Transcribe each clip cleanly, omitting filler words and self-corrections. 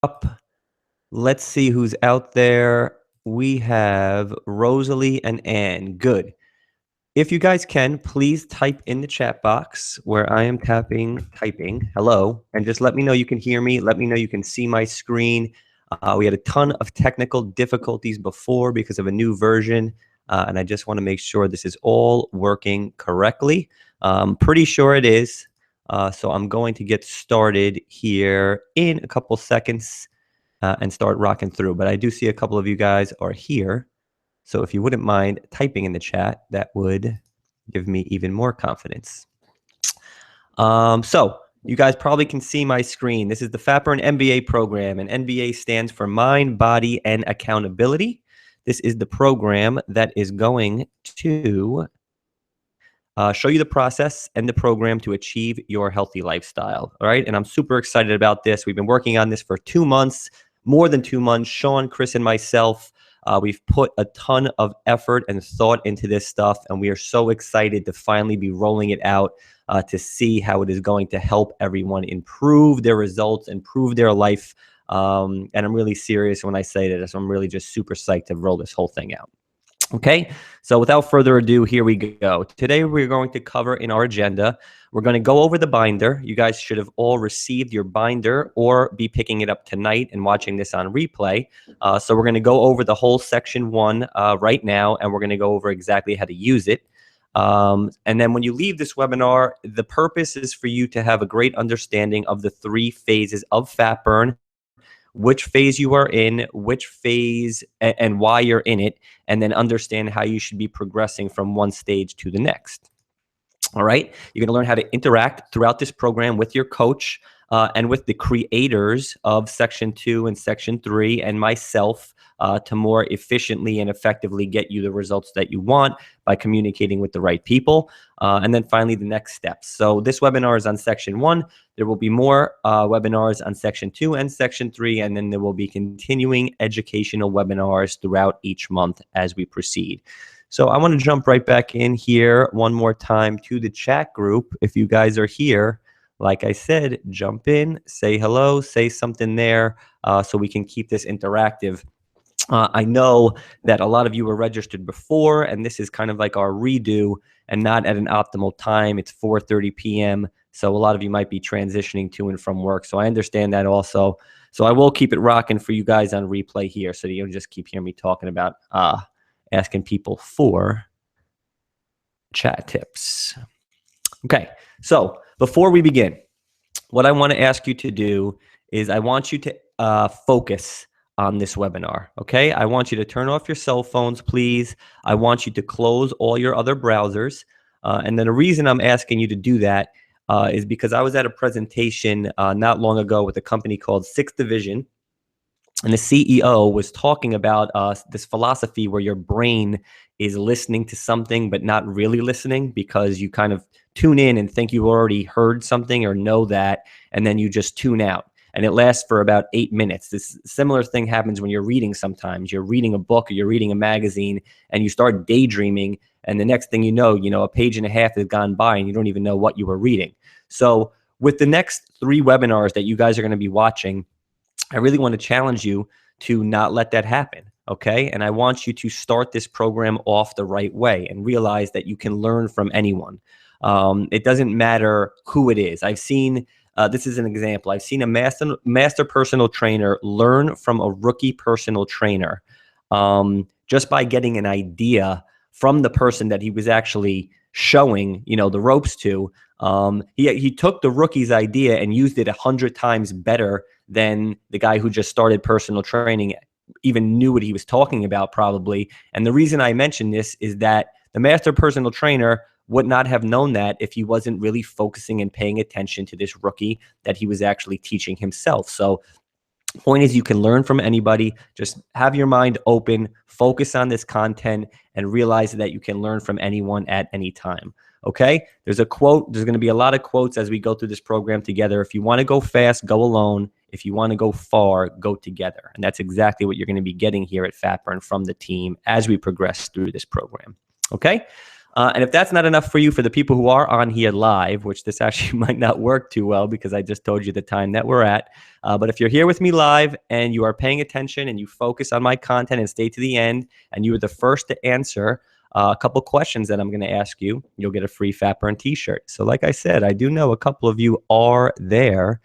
up. Let's see who's out there. We have Rosalie and Ann. Good. If you guys can, please type in the chat box where I am typing hello, and just let me know you can hear me. Let me know you can see my screen. We had a ton of technical difficulties before because of a new version, and I just want to make sure this is all working correctly. Pretty sure it is. So I'm going to get started here in a couple seconds and start rocking through. But I do see a couple of you guys are here. So if you wouldn't mind typing in the chat, that would give me even more confidence. So you guys probably can see my screen. This is the FAPERN MBA program, and MBA stands for Mind, Body, and Accountability. This is the program that is going to show you the process and the program to achieve your healthy lifestyle. All right. And I'm super excited about this. We've been working on this for 2 months, more than 2 months. Sean, Chris, and myself, we've put a ton of effort and thought into this stuff. And we are so excited to finally be rolling it out to see how it is going to help everyone improve their results, improve their life. And I'm really serious when I say that. So I'm really just super psyched to roll this whole thing out. Okay, so without further ado, here we go. Today, we're going to cover in our agenda, we're going to go over the binder. You guys should have all received your binder or be picking it up tonight and watching this on replay. So we're going to go over the whole section 1 right now, and we're going to go over exactly how to use it. And then when you leave this webinar, the purpose is for you to have a great understanding of the 3 phases of FAPERN, which phase you are in, which phase and why you're in it, and then understand how you should be progressing from one stage to the next. All right, you're going to learn how to interact throughout this program with your coach and with the creators of Section 2 and Section 3 and myself to more efficiently and effectively get you the results that you want by communicating with the right people. And then finally, the next steps. So this webinar is on Section 1. There will be more webinars on Section 2 and Section 3, and then there will be continuing educational webinars throughout each month as we proceed. So I want to jump right back in here one more time to the chat group. If you guys are here, like I said, jump in, say hello, say something there so we can keep this interactive. I know that a lot of you were registered before, and this is kind of like our redo and not at an optimal time. It's 4:30 p.m., so a lot of you might be transitioning to and from work. So I understand that also. So I will keep it rocking for you guys on replay here so that you don't just keep hearing me talking about asking people for chat tips. Okay, so before we begin, what I want to ask you to do is I want you to focus on this webinar, okay? I want you to turn off your cell phones, please. I want you to close all your other browsers. And then the reason I'm asking you to do that is because I was at a presentation not long ago with a company called 6th Division, and the CEO was talking about this philosophy where your brain is listening to something but not really listening because you kind of tune in and think you already heard something or know that, and then you just tune out. And it lasts for about 8 minutes. This similar thing happens when you're reading sometimes. You're reading a book or you're reading a magazine and you start daydreaming, and the next thing you know, a page and a half has gone by and you don't even know what you were reading. So with the next 3 webinars that you guys are going to be watching, I really want to challenge you to not let that happen, okay? And I want you to start this program off the right way and realize that you can learn from anyone. It doesn't matter who it is. I've seen, this is an example, I've seen a master personal trainer learn from a rookie personal trainer just by getting an idea from the person that he was actually showing, the ropes to. He took the rookie's idea and used it 100 times better than the guy who just started personal training even knew what he was talking about probably. And the reason I mention this is that the master personal trainer would not have known that if he wasn't really focusing and paying attention to this rookie that he was actually teaching himself. So point is, you can learn from anybody. Just have your mind open, focus on this content, and realize that you can learn from anyone at any time. Okay? There's a quote. There's going to be a lot of quotes as we go through this program together. If you want to go fast, go alone. If you want to go far, go together. And that's exactly what you're going to be getting here at FAPERN from the team as we progress through this program. Okay? And if that's not enough for you, for the people who are on here live, which this actually might not work too well because I just told you the time that we're at. But if you're here with me live and you are paying attention and you focus on my content and stay to the end, and you are the first to answer a couple questions that I'm going to ask you, you'll get a free Fat Burn t-shirt. So like I said, I do know a couple of you are there.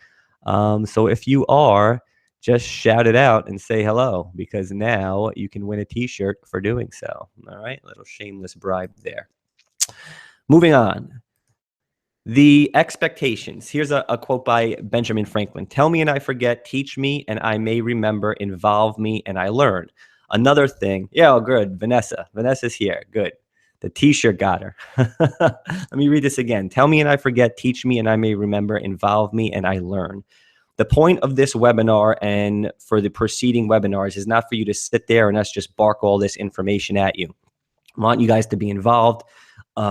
So if you are, just shout it out and say hello, because now you can win a t-shirt for doing so. All right, a little shameless bribe there. Moving on. The expectations. Here's a quote by Benjamin Franklin. Tell me and I forget, teach me and I may remember, involve me and I learn. Another thing. Yeah, oh, good. Vanessa. Vanessa's here. Good. The t-shirt got her. Let me read this again. Tell me and I forget, teach me and I may remember, involve me and I learn. The point of this webinar and for the preceding webinars is not for you to sit there and us just bark all this information at you. I want you guys to be involved.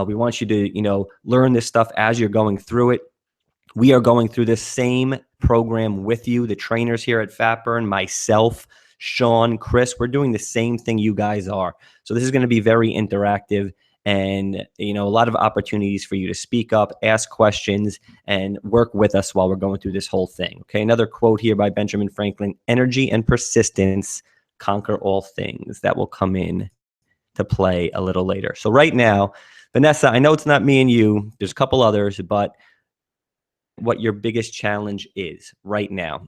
We want you to, learn this stuff as you're going through it. We are going through this same program with you, the trainers here at Fat Burn, myself, Sean, Chris. We're doing the same thing you guys are. So this is going to be very interactive and, a lot of opportunities for you to speak up, ask questions, and work with us while we're going through this whole thing. Okay, another quote here by Benjamin Franklin: energy and persistence conquer all things. That will come in to play a little later. So right now, Vanessa, I know it's not me and you. There's a couple others, but what your biggest challenge is right now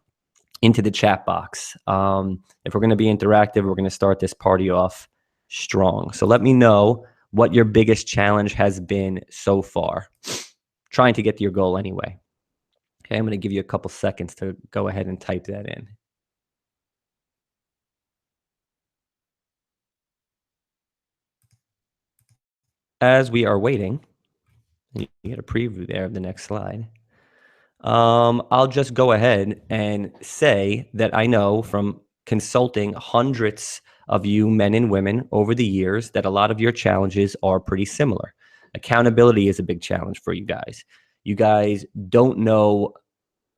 into the chat box. If we're going to be interactive, we're going to start this party off strong. So let me know what your biggest challenge has been so far. Trying to get to your goal anyway. Okay, I'm going to give you a couple seconds to go ahead and type that in. As we are waiting, you get a preview there of the next slide. I'll just go ahead and say that I know from consulting hundreds of you men and women over the years that a lot of your challenges are pretty similar. Accountability is a big challenge for you guys. You guys don't know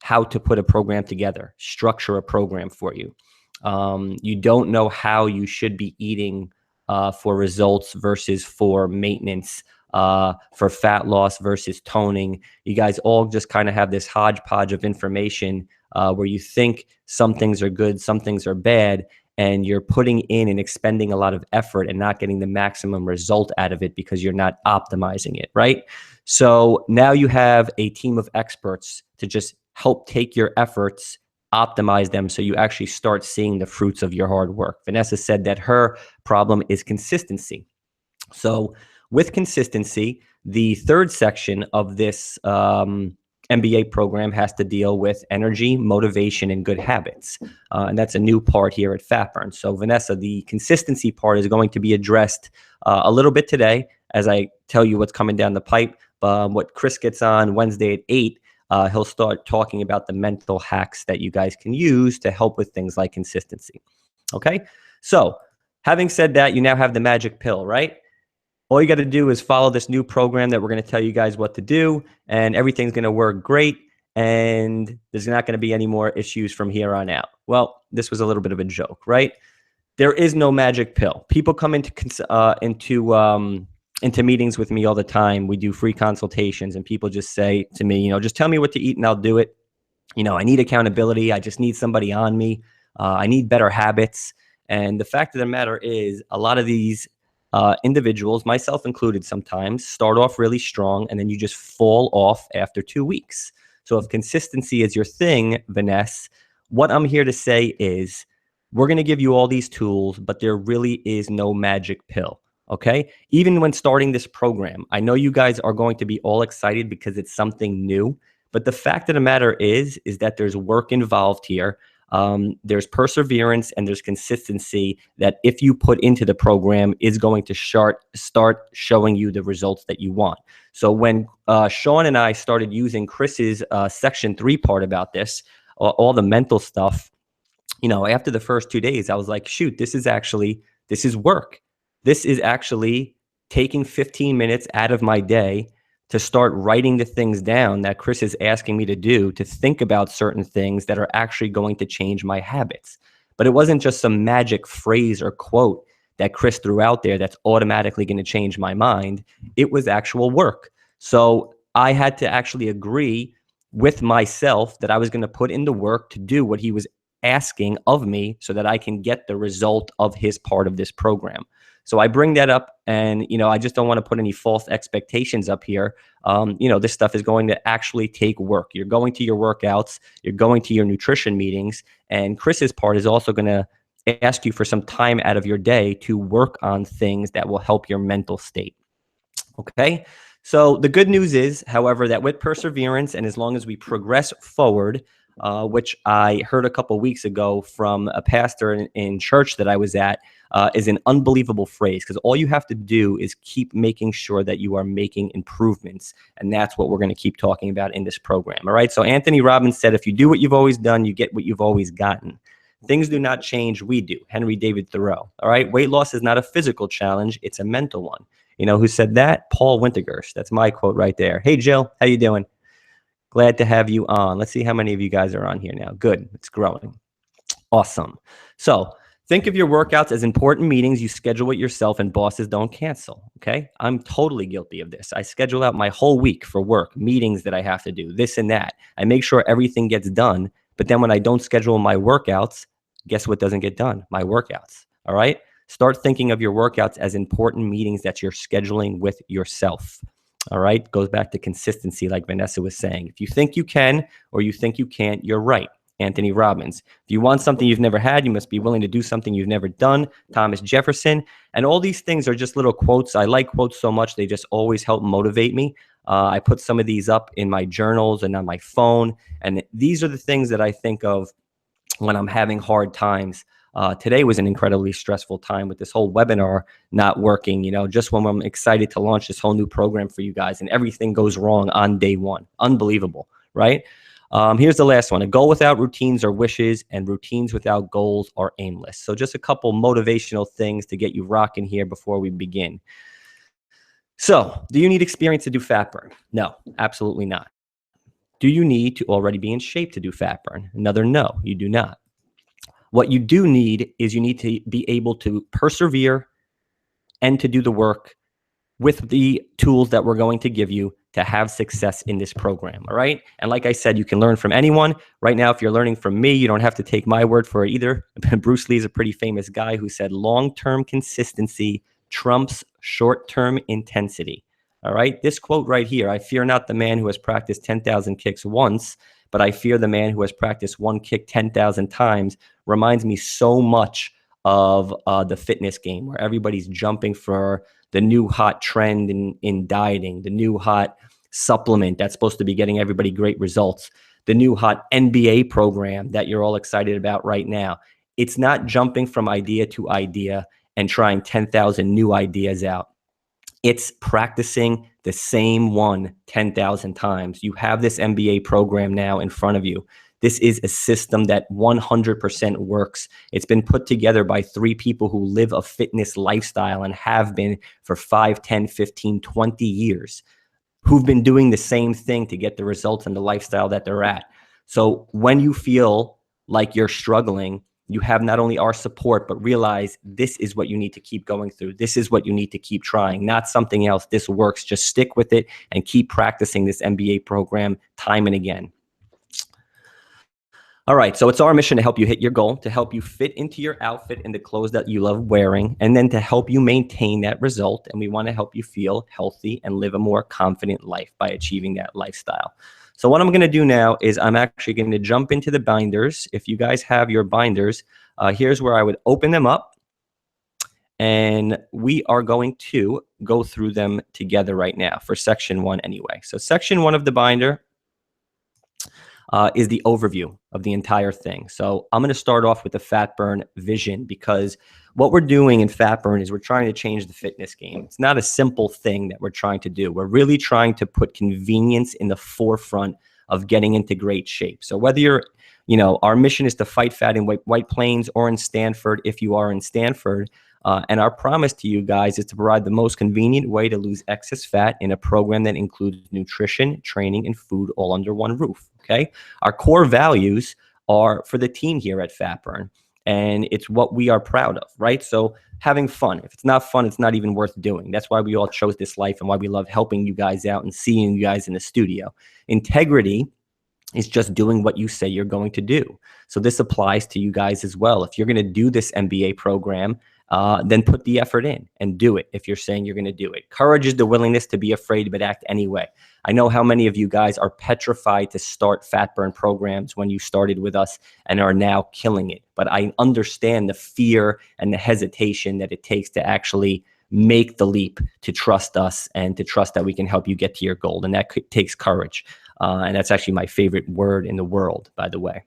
how to put a program together, structure a program for you. You don't know how you should be eating for results versus for maintenance, for fat loss versus toning. You guys all just kind of have this hodgepodge of information where you think some things are good, some things are bad, and you're putting in and expending a lot of effort and not getting the maximum result out of it because you're not optimizing it, right? So now you have a team of experts to just help take your efforts, optimize them so you actually start seeing the fruits of your hard work. Vanessa said that her problem is consistency. So with consistency, the third section of this MBA program has to deal with energy, motivation, and good habits. And that's a new part here at Fat Burn. So Vanessa, the consistency part is going to be addressed a little bit today as I tell you what's coming down the pipe. What Chris gets on Wednesday at 8, he'll start talking about the mental hacks that you guys can use to help with things like consistency. Okay, so having said that, you now have the magic pill, right? All you got to do is follow this new program that we're going to tell you guys what to do, and everything's going to work great, and there's not going to be any more issues from here on out. Well, this was a little bit of a joke, right? There is no magic pill. People come into meetings with me all the time. We do free consultations, and people just say to me, just tell me what to eat and I'll do it. I need accountability. I just need somebody on me. I need better habits. And the fact of the matter is, a lot of these individuals, myself included sometimes, start off really strong and then you just fall off after 2 weeks. So if consistency is your thing, Vanessa, what I'm here to say is we're going to give you all these tools, but there really is no magic pill. Okay. Even when starting this program, I know you guys are going to be all excited because it's something new. But the fact of the matter is that there's work involved here. There's perseverance and there's consistency that if you put into the program is going to start showing you the results that you want. So when Sean and I started using Chris's section 3 part about this, all the mental stuff, after the first 2 days, I was like, shoot, this is work. This is actually taking 15 minutes out of my day to start writing the things down that Chris is asking me to do, to think about certain things that are actually going to change my habits. But it wasn't just some magic phrase or quote that Chris threw out there that's automatically going to change my mind. It was actual work. So I had to actually agree with myself that I was going to put in the work to do what he was asking of me so that I can get the result of his part of this program. So I bring that up, and I just don't want to put any false expectations up here. This stuff is going to actually take work. You're going to your workouts, you're going to your nutrition meetings, and Chris's part is also going to ask you for some time out of your day to work on things that will help your mental state. Okay. So the good news is, however, that with perseverance and as long as we progress forward, which I heard a couple weeks ago from a pastor in church that I was at, is an unbelievable phrase, because all you have to do is keep making sure that you are making improvements. And that's what we're going to keep talking about in this program. All right. So Anthony Robbins said, if you do what you've always done, you get what you've always gotten. Things do not change, we do. Henry David Thoreau. All right. Weight loss is not a physical challenge. It's a mental one. You know who said that? Paul Wintergerst. That's my quote right there. Hey, Jill, how you doing? Glad to have you on. Let's see how many of you guys are on here now. Good. It's growing. Awesome. So think of your workouts as important meetings you schedule with yourself and bosses don't cancel. Okay. I'm totally guilty of this. I schedule out my whole week for work, meetings that I have to do, this and that. I make sure everything gets done. But then when I don't schedule my workouts, guess what doesn't get done? My workouts. All right. Start thinking of your workouts as important meetings that you're scheduling with yourself. All right. Goes back to consistency, like Vanessa was saying. If you think you can or you think you can't, you're right. Anthony Robbins. If you want something you've never had, you must be willing to do something you've never done. Thomas Jefferson. And all these things are just little quotes. I like quotes so much. They just always help motivate me. I put some of these up in my journals and on my phone. And these are the things that I think of when I'm having hard times. Today was an incredibly stressful time with this whole webinar not working, just when I'm excited to launch this whole new program for you guys, and everything goes wrong on day one. Unbelievable, right? Here's the last one. A goal without routines are wishes, and routines without goals are aimless. So just a couple motivational things to get you rocking here before we begin. So do you need experience to do fat burn? No, absolutely not. Do you need to already be in shape to do fat burn? Another no, you do not. What you do need is you need to be able to persevere and to do the work with the tools that we're going to give you to have success in this program. All right. And like I said, you can learn from anyone. Right now, if you're learning from me, you don't have to take my word for it either. Bruce Lee is a pretty famous guy who said long-term consistency trumps short-term intensity. All right. This quote right here: I fear not the man who has practiced 10,000 kicks once, but I fear the man who has practiced one kick 10,000 times, reminds me so much of the fitness game, where everybody's jumping for the new hot trend in dieting, the new hot supplement that's supposed to be getting everybody great results, the new hot NBA program that you're all excited about right now. It's not jumping from idea to idea and trying 10,000 new ideas out. It's practicing the same one 10,000 times. You have this MBA program now in front of you. This is a system that 100% works. It's been put together by 3 people who live a fitness lifestyle and have been for 5, 10, 15, 20 years, who've been doing the same thing to get the results and the lifestyle that they're at. So when you feel like you're struggling, you have not only our support, but realize this is what you need to keep going through. This is what you need to keep trying, not something else. This works. Just stick with it and keep practicing this MBA program time and again. All right, so it's our mission to help you hit your goal, to help you fit into your outfit and the clothes that you love wearing, and then to help you maintain that result. And we want to help you feel healthy and live a more confident life by achieving that lifestyle. So what I'm going to do now is I'm actually going to jump into the binders. If you guys have your binders, here's where I would open them up. And we are going to go through them together right now for section 1 anyway. So section 1 of the binder is the overview of the entire thing. So I'm going to start off with the fat burn vision, because what we're doing in fat burn is we're trying to change the fitness game. It's not a simple thing that we're trying to do. We're really trying to put convenience in the forefront of getting into great shape. So whether you're, our mission is to fight fat in White Plains or in Stanford, if you are in Stanford. And our promise to you guys is to provide the most convenient way to lose excess fat in a program that includes nutrition, training, and food all under one roof. Okay. Our core values are for the team here at Fat Burn. and it's what we are proud of, right? So having fun. If it's not fun, it's not even worth doing. That's why we all chose this life and why we love helping you guys out and seeing you guys in the studio. Integrity is just doing what you say you're going to do. So this applies to you guys as well. If you're going to do this MBA program, then put the effort in and do it if you're saying you're going to do it. Courage is the willingness to be afraid but act anyway. I know how many of you guys are petrified to start fat burn programs when you started with us and are now killing it. But I understand the fear and the hesitation that it takes to actually make the leap, to trust us and to trust that we can help you get to your goal. And that takes courage. And that's actually my favorite word in the world, by the way.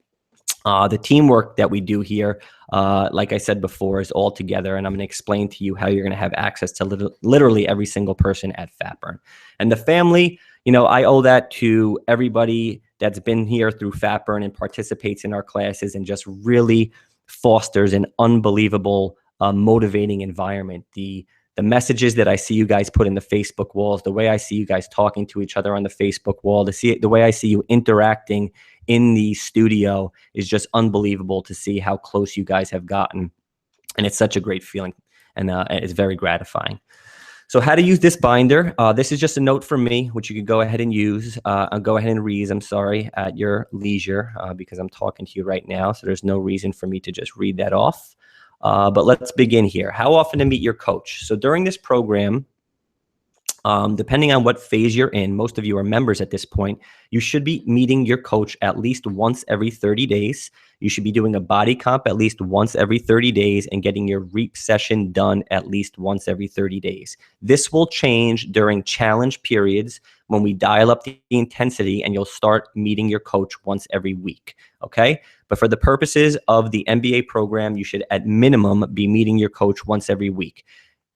The teamwork that we do here, like I said before, is all together. And I'm going to explain to you how you're going to have access to literally every single person at FatBurn. And the family, I owe that to everybody that's been here through FatBurn and participates in our classes and just really fosters an unbelievable, motivating environment. The messages that I see you guys put in the Facebook walls, the way I see you guys talking to each other on the Facebook wall, the way I see you interacting in the studio is just unbelievable to see how close you guys have gotten. And it's such a great feeling, and it's very gratifying. So how to use this binder. This is just a note from me, which you can go ahead and use. Go ahead and read, at your leisure, because I'm talking to you right now. So there's no reason for me to just read that off. But let's begin here. How often to meet your coach? So during this program, depending on what phase you're in, most of you are members at this point, you should be meeting your coach at least once every 30 days. You should be doing a body comp at least once every 30 days and getting your REAP session done at least once every 30 days. This will change during challenge periods when we dial up the intensity, and you'll start meeting your coach once every week, okay? But for the purposes of the MBA program, you should at minimum be meeting your coach once every week.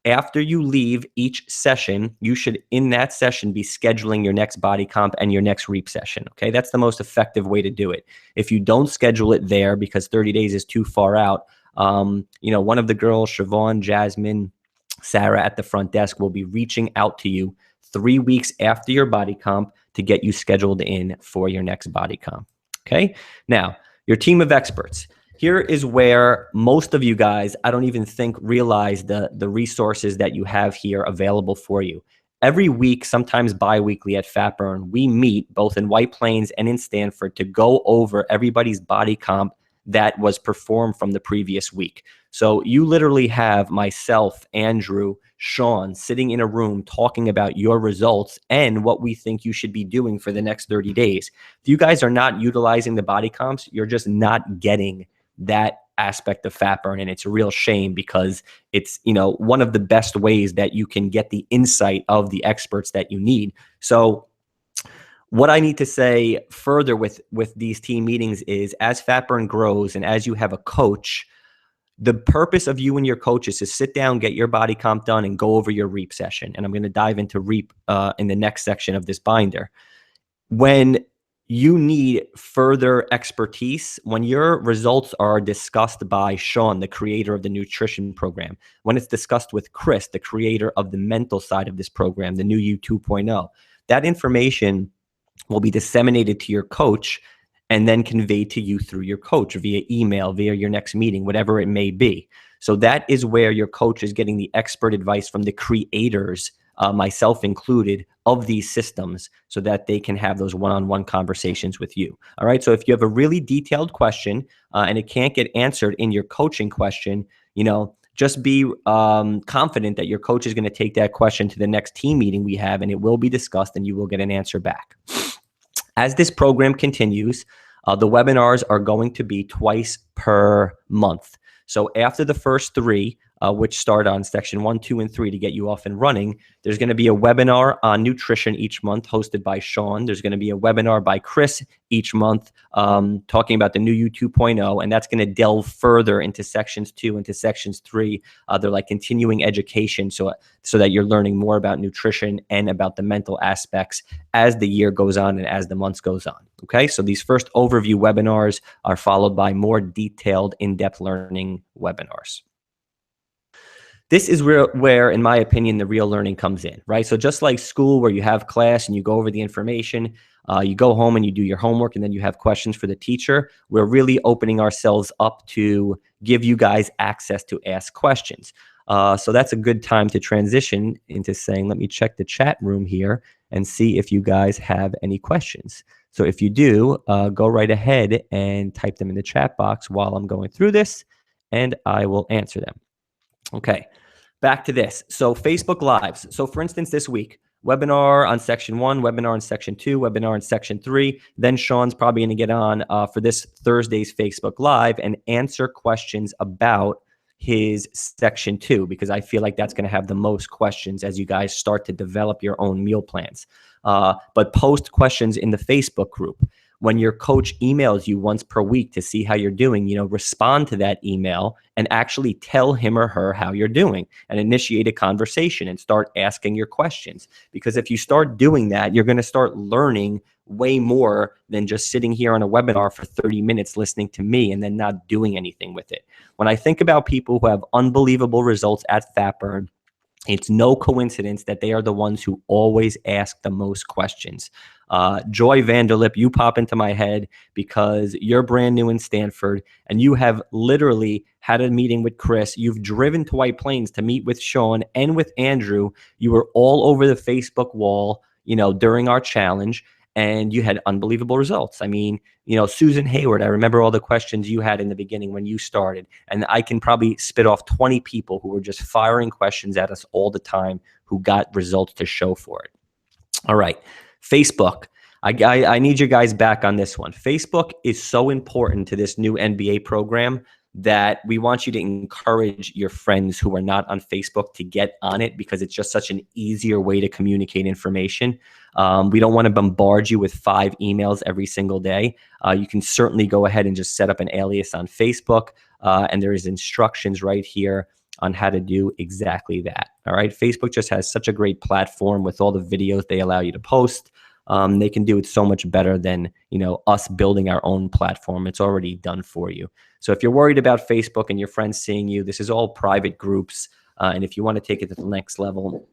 After you leave each session, you should, in that session, be scheduling your next body comp and your next REAP session, okay? That's the most effective way to do it. If you don't schedule it there because 30 days is too far out, one of the girls, Siobhan, Jasmine, Sarah at the front desk will be reaching out to you 3 weeks after your body comp to get you scheduled in for your next body comp, okay? Now, your team of experts. Here is where most of you guys, I don't even think, realize the resources that you have here available for you. Every week, sometimes bi-weekly at FatBurn, we meet both in White Plains and in Stanford to go over everybody's body comp that was performed from the previous week. So you literally have myself, Andrew, Sean sitting in a room talking about your results and what we think you should be doing for the next 30 days. If you guys are not utilizing the body comps, you're just not getting that aspect of FatBurn, and it's a real shame because it's one of the best ways that you can get the insight of the experts that you need. So what I need to say further with these team meetings is, as FatBurn grows and as you have a coach, the purpose of you and your coach is to sit down, get your body comp done, and go over your REAP session. And I'm going to dive into REAP in the next section of this binder. When you need further expertise, when your results are discussed by Sean, the creator of the nutrition program, when it's discussed with Chris, the creator of the mental side of this program, the new you 2.0, that information will be disseminated to your coach and then conveyed to you through your coach via email, via your next meeting, whatever it may be. So that is where your coach is getting the expert advice from the creators, myself included, of these systems so that they can have those one-on-one conversations with you. All right. So if you have a really detailed question and it can't get answered in your coaching question, just be confident that your coach is going to take that question to the next team meeting we have, and it will be discussed and you will get an answer back. As this program continues, the webinars are going to be twice per month. So after the first 3, which start on section 1, 2, and 3 to get you off and running, there's going to be a webinar on nutrition each month hosted by Sean. There's going to be a webinar by Chris each month talking about the new you 2.0, and that's going to delve further into sections 2 into sections 3. They're like continuing education so that you're learning more about nutrition and about the mental aspects as the year goes on and as the months goes on. Okay, so these first overview webinars are followed by more detailed, in-depth learning webinars. This is where, in my opinion, the real learning comes in, right? So just like school, where you have class and you go over the information, You go home and you do your homework, and then you have questions for the teacher. We're really opening ourselves up to give you guys access to ask questions. So that's a good time to transition into saying, let me check the chat room here and see if you guys have any questions. So if you do, go right ahead and type them in the chat box while I'm going through this, and I will answer them. Okay, back to this. So Facebook Lives. So for instance, this week, webinar on section 1, webinar on section 2, webinar on section 3. Then Sean's probably going to get on for this Thursday's Facebook Live and answer questions about his section 2, because I feel like that's going to have the most questions as you guys start to develop your own meal plans. But post questions in the Facebook group. When your coach emails you once per week to see how you're doing, respond to that email and actually tell him or her how you're doing and initiate a conversation and start asking your questions. Because if you start doing that, you're going to start learning way more than just sitting here on a webinar for 30 minutes listening to me and then not doing anything with it. When I think about people who have unbelievable results at Fat Burn, it's no coincidence that they are the ones who always ask the most questions. Joy Vanderlip, you pop into my head because you're brand new in Stanford and you have literally had a meeting with Chris. You've driven to White Plains to meet with Sean and with Andrew. You were all over the Facebook wall, during our challenge, and you had unbelievable results. I mean, Susan Hayward, I remember all the questions you had in the beginning when you started, and I can probably spit off 20 people who were just firing questions at us all the time who got results to show for it. All right, Facebook. I need you guys back on this one. Facebook is so important to this new MBA program that we want you to encourage your friends who are not on Facebook to get on it, because it's just such an easier way to communicate information. We don't want to bombard you with 5 emails every single day. You can certainly go ahead and just set up an alias on Facebook, and there is instructions right here on how to do exactly that. All right, Facebook just has such a great platform with all the videos they allow you to post. They can do it so much better than us building our own platform. It's already done for you. So if you're worried about Facebook and your friends seeing you, this is all private groups. And if you want to take it to the next level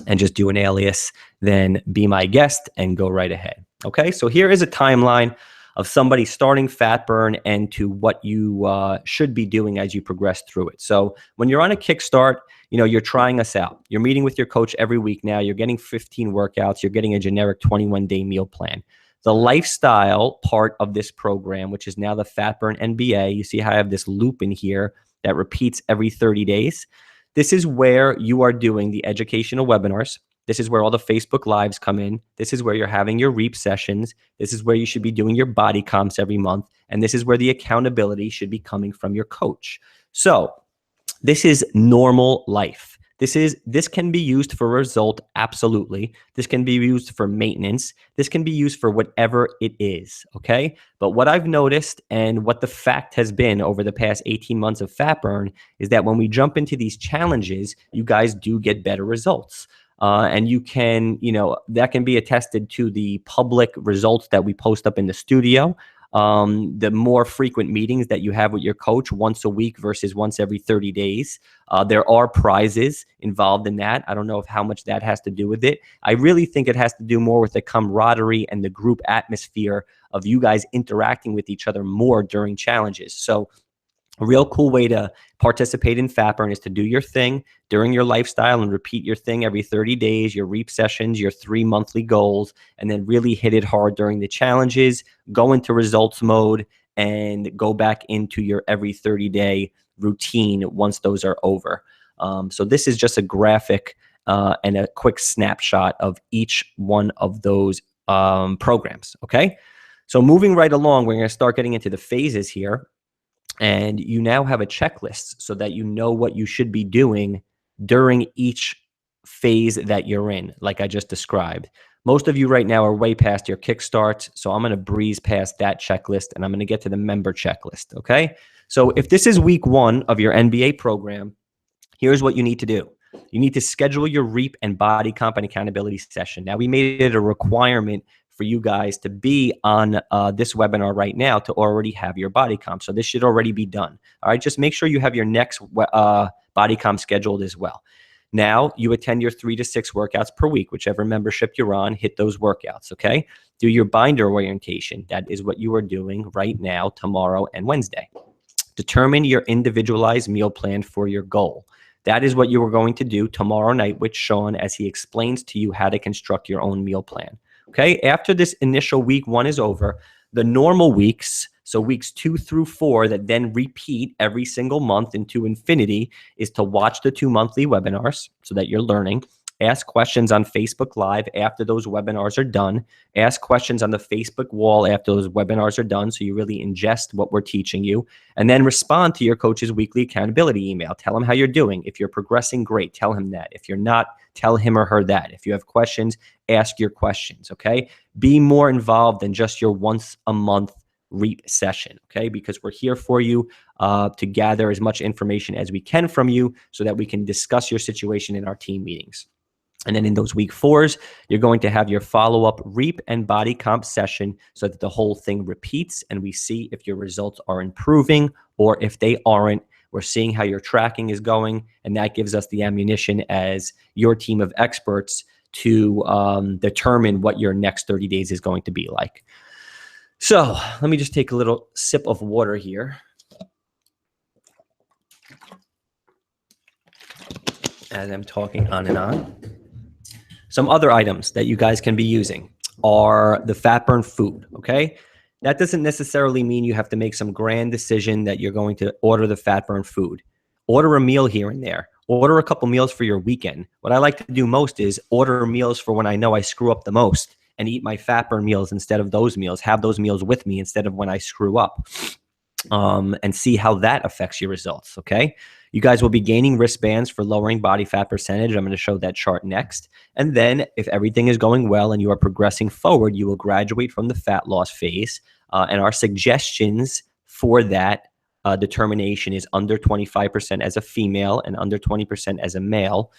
and just do an alias, then be my guest and go right ahead. Okay, so here is a timeline of somebody starting Fat Burn and to what you should be doing as you progress through it. So when you're on a kickstart, you're trying us out. You're meeting with your coach every week now. You're getting 15 workouts. You're getting a generic 21-day meal plan. The lifestyle part of this program, which is now the Fat Burn NBA, you see how I have this loop in here that repeats every 30 days. This is where you are doing the educational webinars. This is where all the Facebook Lives come in. This is where you're having your REAP sessions. This is where you should be doing your body comps every month. And this is where the accountability should be coming from your coach. So this is normal life. This can be used for result, absolutely. This can be used for maintenance. This can be used for whatever it is, okay? But what I've noticed and what the fact has been over the past 18 months of Fat Burn is that when we jump into these challenges, you guys do get better results. And you can, that can be attested to the public results that we post up in the studio. The more frequent meetings that you have with your coach once a week versus once every 30 days. There are prizes involved in that. I don't know how much that has to do with it. I really think it has to do more with the camaraderie and the group atmosphere of you guys interacting with each other more during challenges. So a real cool way to participate in Fat Burn is to do your thing during your lifestyle and repeat your thing every 30 days, your REAP sessions, your 3 monthly goals, and then really hit it hard during the challenges, go into results mode, and go back into your every 30-day routine once those are over. So this is just a graphic and a quick snapshot of each one of those programs, okay? So moving right along, we're going to start getting into the phases here. And you now have a checklist so that you know what you should be doing during each phase that you're in, like I just described. Most of you right now are way past your kickstart, so I'm going to breeze past that checklist and I'm going to get to the member checklist, okay? So if this is week 1 of your NBA program, here's what you need to do. You need to schedule your REAP and body comp and accountability session. Now, we made it a requirement for you guys to be on this webinar right now to already have your body comp. So this should already be done. All right, just make sure you have your next body comp scheduled as well. Now you attend your 3 to 6 workouts per week, whichever membership you're on, hit those workouts, okay? Do your binder orientation. That is what you are doing right now, tomorrow and Wednesday. Determine your individualized meal plan for your goal. That is what you are going to do tomorrow night with Sean as he explains to you how to construct your own meal plan. Okay, after this initial week 1 is over, the normal weeks, so weeks 2 through 4 that then repeat every single month into infinity, is to watch the 2 monthly webinars so that you're learning. Ask questions on Facebook Live after those webinars are done. Ask questions on the Facebook wall after those webinars are done so you really ingest what we're teaching you. And then respond to your coach's weekly accountability email. Tell him how you're doing. If you're progressing, great. Tell him that. If you're not, tell him or her that. If you have questions, ask your questions, okay? Be more involved than just your once a month REAP session, okay? Because we're here for you to gather as much information as we can from you so that we can discuss your situation in our team meetings. And then in those week 4s, you're going to have your follow-up REAP and body comp session so that the whole thing repeats and we see if your results are improving or if they aren't. We're seeing how your tracking is going, and that gives us the ammunition as your team of experts to determine what your next 30 days is going to be like. So let me just take a little sip of water here. As I'm talking on and on. Some other items that you guys can be using are the fat burn food, okay? That doesn't necessarily mean you have to make some grand decision that you're going to order the fat burn food. Order a meal here and there. Order a couple meals for your weekend. What I like to do most is order meals for when I know I screw up the most and eat my fat burn meals instead of those meals. Have those meals with me instead of when I screw up. And see how that affects your results, okay? You guys will be gaining wristbands for lowering body fat percentage. I'm going to show that chart next. And then if everything is going well and you are progressing forward, you will graduate from the fat loss phase. And our suggestions for that determination is under 25% as a female and under 20% as a male.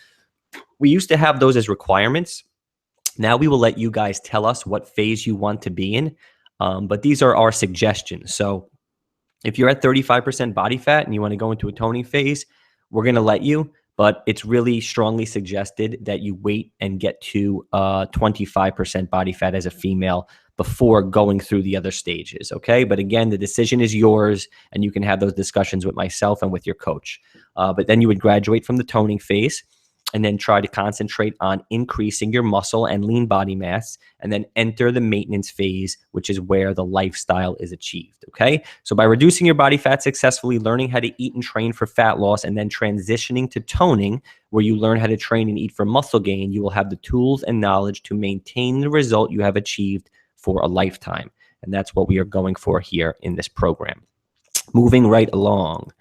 We used to have those as requirements. Now we will let you guys tell us what phase you want to be in. But these are our suggestions. So if you're at 35% body fat and you want to go into a toning phase, we're going to let you, but it's really strongly suggested that you wait and get to 25% body fat as a female before going through the other stages, okay? But again, the decision is yours, and you can have those discussions with myself and with your coach. But then you would graduate from the toning phase and then try to concentrate on increasing your muscle and lean body mass, and then enter the maintenance phase, which is where the lifestyle is achieved, okay? So by reducing your body fat successfully, learning how to eat and train for fat loss, and then transitioning to toning, where you learn how to train and eat for muscle gain, you will have the tools and knowledge to maintain the result you have achieved for a lifetime. And that's what we are going for here in this program. Moving right along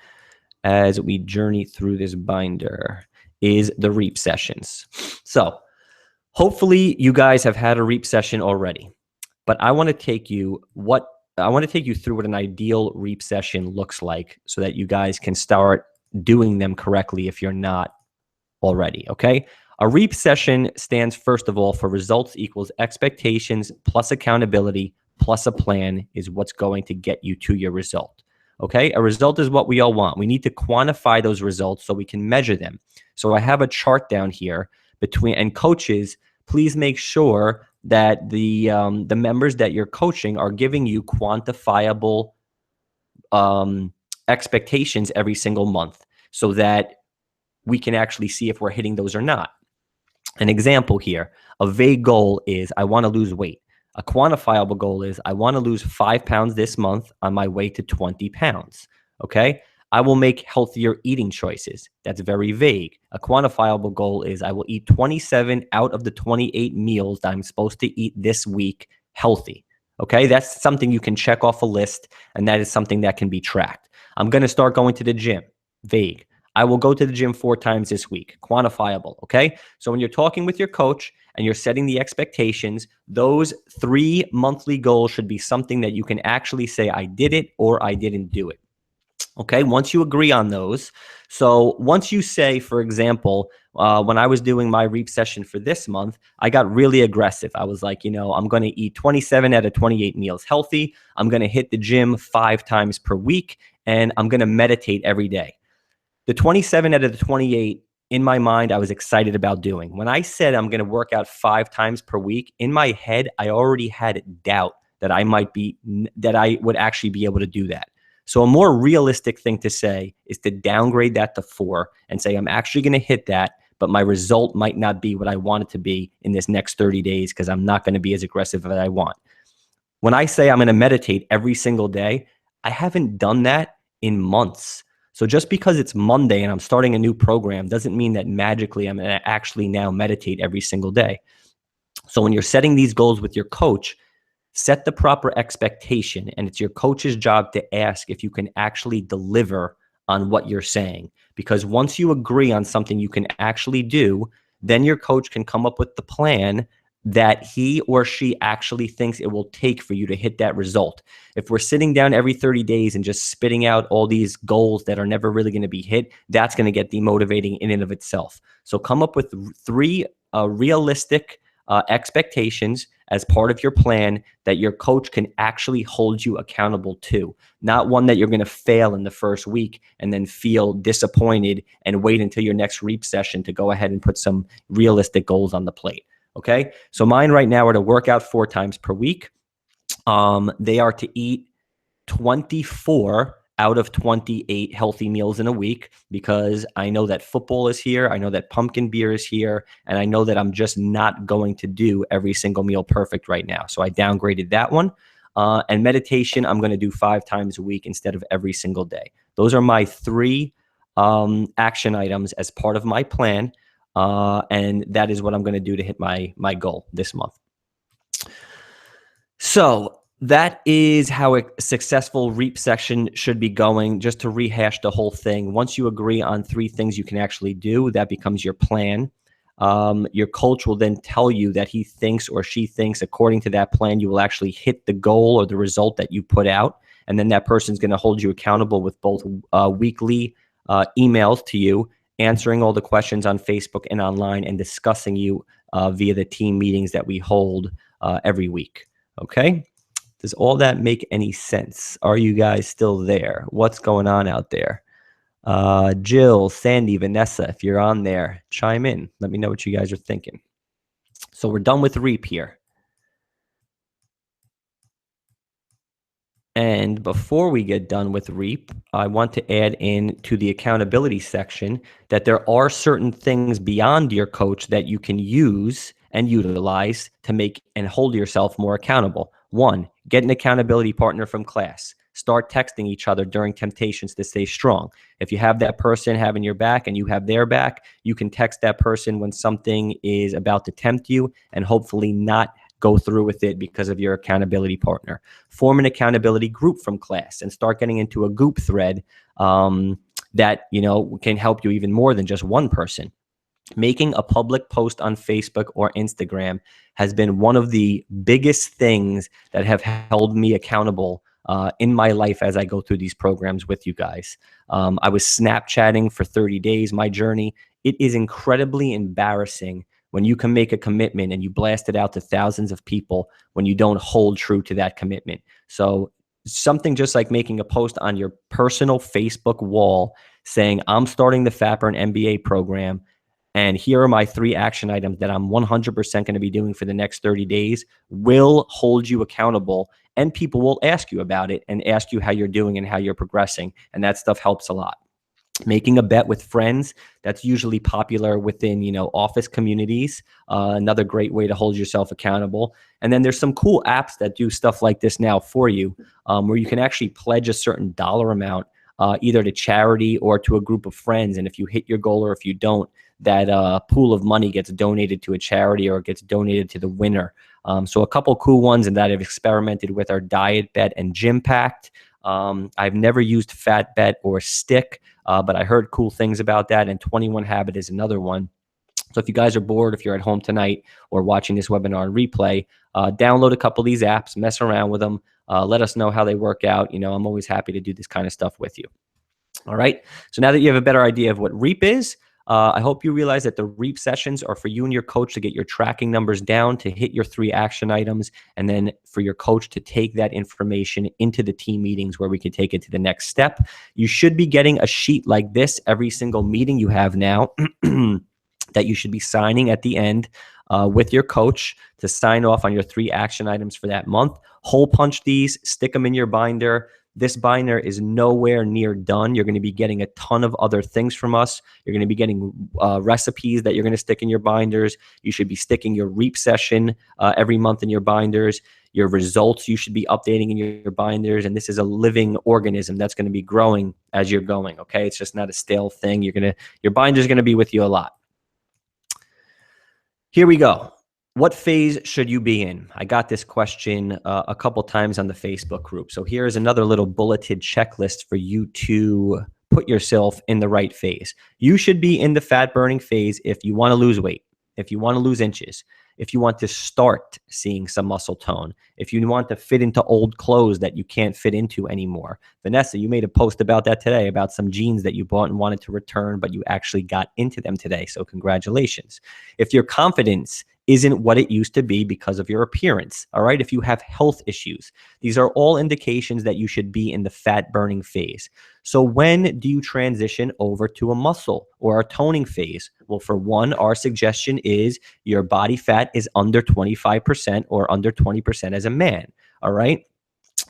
as we journey through this binder is the REAP sessions. So hopefully you guys have had a REAP session already, but I want to take you through what an ideal REAP session looks like so that you guys can start doing them correctly if you're not already, okay? A REAP session stands first of all for results equals expectations plus accountability plus a plan is what's going to get you to your result. Okay, a result is what we all want. We need to quantify those results so we can measure them. So I have a chart down here and coaches, please make sure that the members that you're coaching are giving you quantifiable expectations every single month so that we can actually see if we're hitting those or not. An example here, a vague goal is I want to lose weight. A quantifiable goal is I want to lose 5 pounds this month on my way to 20 pounds, okay? I will make healthier eating choices. That's very vague. A quantifiable goal is I will eat 27 out of the 28 meals that I'm supposed to eat this week healthy, okay? That's something you can check off a list, and that is something that can be tracked. I'm going to start going to the gym. Vague. I will go to the gym 4 times this week. Quantifiable, okay? So when you're talking with your coach and you're setting the expectations, those 3 monthly goals should be something that you can actually say, I did it or I didn't do it, okay? Once you agree on those, so once you say, for example, when I was doing my REAP session for this month, I got really aggressive. I was like, I'm going to eat 27 out of 28 meals healthy. I'm going to hit the gym 5 times per week, and I'm going to meditate every day. The 27 out of the 28 in my mind I was excited about doing. When I said I'm going to work out 5 times per week, in my head I already had doubt that I would actually be able to do that. So a more realistic thing to say is to downgrade that to 4 and say I'm actually going to hit that, but my result might not be what I want it to be in this next 30 days because I'm not going to be as aggressive as I want. When I say I'm going to meditate every single day, I haven't done that in months. So just because it's Monday and I'm starting a new program doesn't mean that magically I'm going to actually now meditate every single day. So when you're setting these goals with your coach, set the proper expectation, and it's your coach's job to ask if you can actually deliver on what you're saying. Because once you agree on something you can actually do, then your coach can come up with the plan that he or she actually thinks it will take for you to hit that result. If we're sitting down every 30 days and just spitting out all these goals that are never really going to be hit, that's going to get demotivating in and of itself. So come up with 3 realistic expectations as part of your plan that your coach can actually hold you accountable to, not one that you're going to fail in the first week and then feel disappointed and wait until your next reap session to go ahead and put some realistic goals on the plate. Okay. So mine right now are to work out 4 times per week. They are to eat 24 out of 28 healthy meals in a week, because I know that football is here. I know that pumpkin beer is here. And I know that I'm just not going to do every single meal perfect right now. So I downgraded that one. And meditation, I'm going to do 5 times a week instead of every single day. Those are my 3 action items as part of my plan. And that is what I'm going to do to hit my goal this month. So that is how a successful reap section should be going. Just to rehash the whole thing, once you agree on 3 things you can actually do, that becomes your plan. Your coach will then tell you that he thinks or she thinks, according to that plan, you will actually hit the goal or the result that you put out. And then that person's going to hold you accountable with both weekly emails to you, answering all the questions on Facebook and online, and discussing you via the team meetings that we hold every week. Okay. Does all that make any sense? Are you guys still there? What's going on out there? Jill, Sandy, Vanessa, if you're on there, chime in. Let me know what you guys are thinking. So we're done with REAP here. And before we get done with REAP, I want to add in to the accountability section that there are certain things beyond your coach that you can use and utilize to make and hold yourself more accountable. 1, get an accountability partner from class. Start texting each other during temptations to stay strong. If you have that person having your back and you have their back, you can text that person when something is about to tempt you and hopefully not go through with it because of your accountability partner. Form an accountability group from class and start getting into a group thread that can help you even more than just one person. Making a public post on Facebook or Instagram has been one of the biggest things that have held me accountable in my life as I go through these programs with you guys. I was Snapchatting for 30 days, my journey. It is incredibly embarrassing when you can make a commitment and you blast it out to thousands of people when you don't hold true to that commitment. So something just like making a post on your personal Facebook wall saying, I'm starting the FAPR and MBA program, and here are my 3 action items that I'm 100% going to be doing for the next 30 days, will hold you accountable. And people will ask you about it and ask you how you're doing and how you're progressing. And that stuff helps a lot. Making a bet with friends, that's usually popular within, office communities. Another great way to hold yourself accountable. And then there's some cool apps that do stuff like this now for you, where you can actually pledge a certain dollar amount, either to charity or to a group of friends. And if you hit your goal or if you don't, that pool of money gets donated to a charity or gets donated to the winner. So a couple cool ones and that I've experimented with are Diet Bet and Gym Pact. I've never used Fat Bet or Stick, but I heard cool things about that. And 21 Habit is another one. So if you guys are bored, if you're at home tonight or watching this webinar on replay, download a couple of these apps, mess around with them. Let us know how they work out. I'm always happy to do this kind of stuff with you. All right. So now that you have a better idea of what REAP is, I hope you realize that the REAP sessions are for you and your coach to get your tracking numbers down, to hit your 3 action items, and then for your coach to take that information into the team meetings where we can take it to the next step. You should be getting a sheet like this every single meeting you have now that you should be signing at the end with your coach to sign off on your 3 action items for that month. Hole punch these, stick them in your binder. This binder is nowhere near done. You're going to be getting a ton of other things from us. You're going to be getting recipes that you're going to stick in your binders. You should be sticking your REAP session every month in your binders. Your results you should be updating in your binders. And this is a living organism that's going to be growing as you're going, okay? It's just not a stale thing. Your binder's going to be with you a lot. Here we go. What phase should you be in? I got this question a couple times on the Facebook group. So here's another little bulleted checklist for you to put yourself in the right phase. You should be in the fat burning phase if you want to lose weight, if you want to lose inches, if you want to start seeing some muscle tone, if you want to fit into old clothes that you can't fit into anymore. Vanessa, you made a post about that today, about some jeans that you bought and wanted to return, but you actually got into them today. So congratulations. If your confidence isn't what it used to be because of your appearance, all right? If you have health issues, these are all indications that you should be in the fat burning phase. So when do you transition over to a muscle or a toning phase? Well, for one, our suggestion is your body fat is under 25% or under 20% as a man, all right?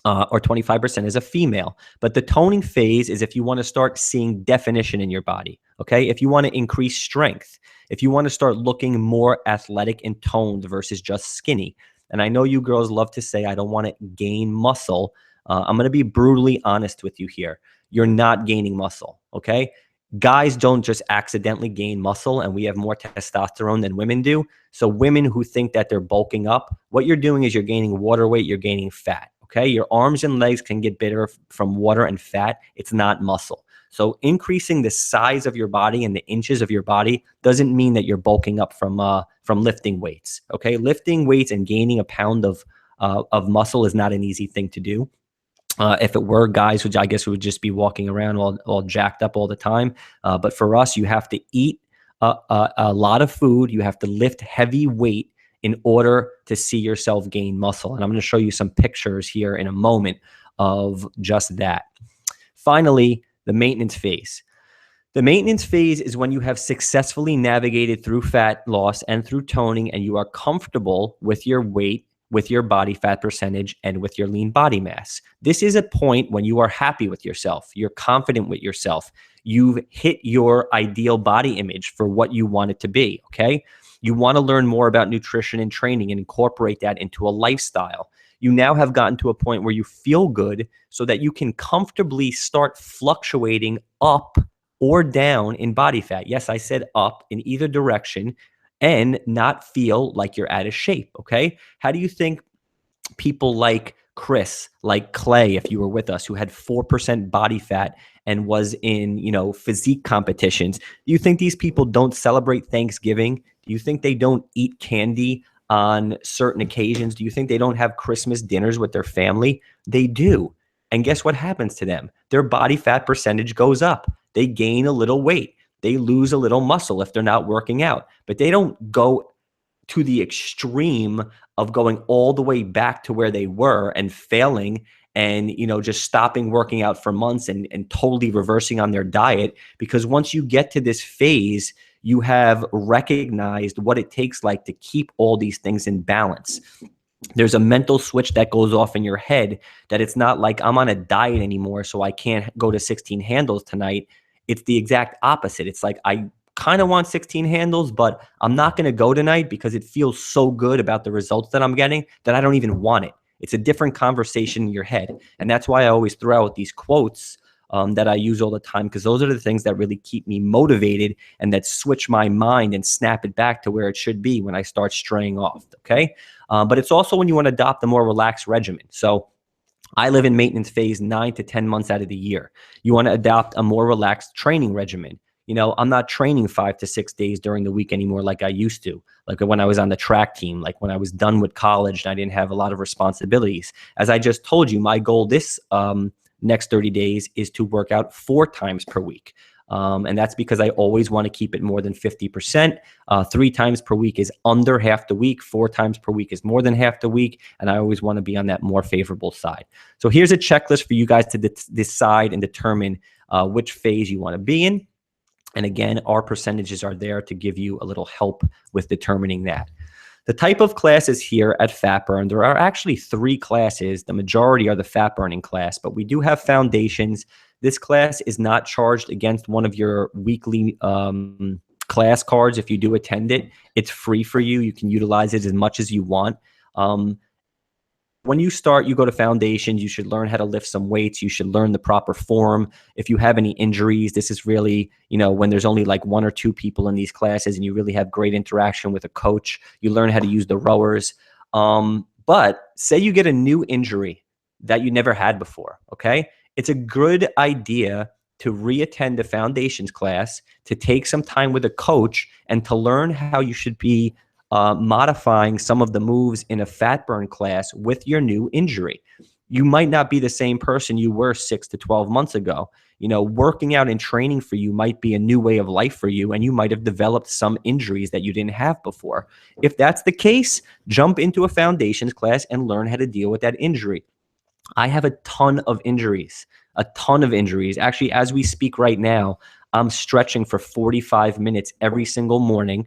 Or 25% as a female. But the toning phase is if you want to start seeing definition in your body, okay? If you want to increase strength, if you want to start looking more athletic and toned versus just skinny. And I know you girls love to say, I don't want to gain muscle. I'm going to be brutally honest with you here. You're not gaining muscle, okay? Guys don't just accidentally gain muscle, and we have more testosterone than women do. So women who think that they're bulking up, what you're doing is you're gaining water weight, you're gaining fat. Okay, your arms and legs can get bigger from water and fat. It's not muscle. So increasing the size of your body and the inches of your body doesn't mean that you're bulking up from lifting weights. Okay, lifting weights and gaining a pound of muscle is not an easy thing to do. If it were, guys, which I guess would just be walking around all jacked up all the time. But for us, you have to eat a lot of food. You have to lift heavy weight in order to see yourself gain muscle. And I'm going to show you some pictures here in a moment of just that. Finally, the maintenance phase. The maintenance phase is when you have successfully navigated through fat loss and through toning, and you are comfortable with your weight, with your body fat percentage, and with your lean body mass. This is a point when you are happy with yourself. You're confident with yourself. You've hit your ideal body image for what you want it to be, okay? You want to learn more about nutrition and training and incorporate that into a lifestyle. You now have gotten to a point where you feel good so that you can comfortably start fluctuating up or down in body fat. Yes, I said up in either direction, and not feel like you're out of shape, okay? How do you think people like Chris, like Clay, if you were with us, who had 4% body fat and was in, physique competitions, do you think these people don't celebrate Thanksgiving? Do you think they don't eat candy on certain occasions? Do you think they don't have Christmas dinners with their family? They do. And guess what happens to them? Their body fat percentage goes up. They gain a little weight. They lose a little muscle if they're not working out. But they don't go to the extreme of going all the way back to where they were and failing and, just stopping working out for months and totally reversing on their diet. Because once you get to this phase, you have recognized what it takes to keep all these things in balance. There's a mental switch that goes off in your head that it's not like I'm on a diet anymore, so I can't go to 16 handles tonight. It's the exact opposite. It's like, I kind of want 16 handles, but I'm not going to go tonight because it feels so good about the results that I'm getting that I don't even want it. It's a different conversation in your head. And that's why I always throw out these quotes that I use all the time, because those are the things that really keep me motivated and that switch my mind and snap it back to where it should be when I start straying off, okay? But it's also when you want to adopt a more relaxed regimen. So I live in maintenance phase 9 to 10 months out of the year. You want to adopt a more relaxed training regimen. I'm not training 5 to 6 days during the week anymore like I used to, like when I was on the track team, like when I was done with college and I didn't have a lot of responsibilities. As I just told you, my goal this next 30 days is to work out 4 times per week. And that's because I always want to keep it more than 50%. 3 times per week is under half the week. 4 times per week is more than half the week. And I always want to be on that more favorable side. So here's a checklist for you guys to decide and determine which phase you want to be in. And again, our percentages are there to give you a little help with determining that. The type of classes here at Fat Burn, there are actually 3 classes. The majority are the fat burning class, but we do have foundations. This class is not charged against one of your weekly class cards. If you do attend it, it's free for you. You can utilize it as much as you want. When you start, you go to foundations, you should learn how to lift some weights. You should learn the proper form. If you have any injuries, this is really, when there's only like 1 or 2 people in these classes and you really have great interaction with a coach, you learn how to use the rowers. But say you get a new injury that you never had before, okay? It's a good idea to reattend a foundations class, to take some time with a coach and to learn how you should be modifying some of the moves in a fat burn class with your new injury. You might not be the same person you were 6 to 12 months ago. Working out and training for you might be a new way of life for you, and you might have developed some injuries that you didn't have before. If that's the case, jump into a foundations class and learn how to deal with that injury. I have a ton of injuries. Actually, as we speak right now, I'm stretching for 45 minutes every single morning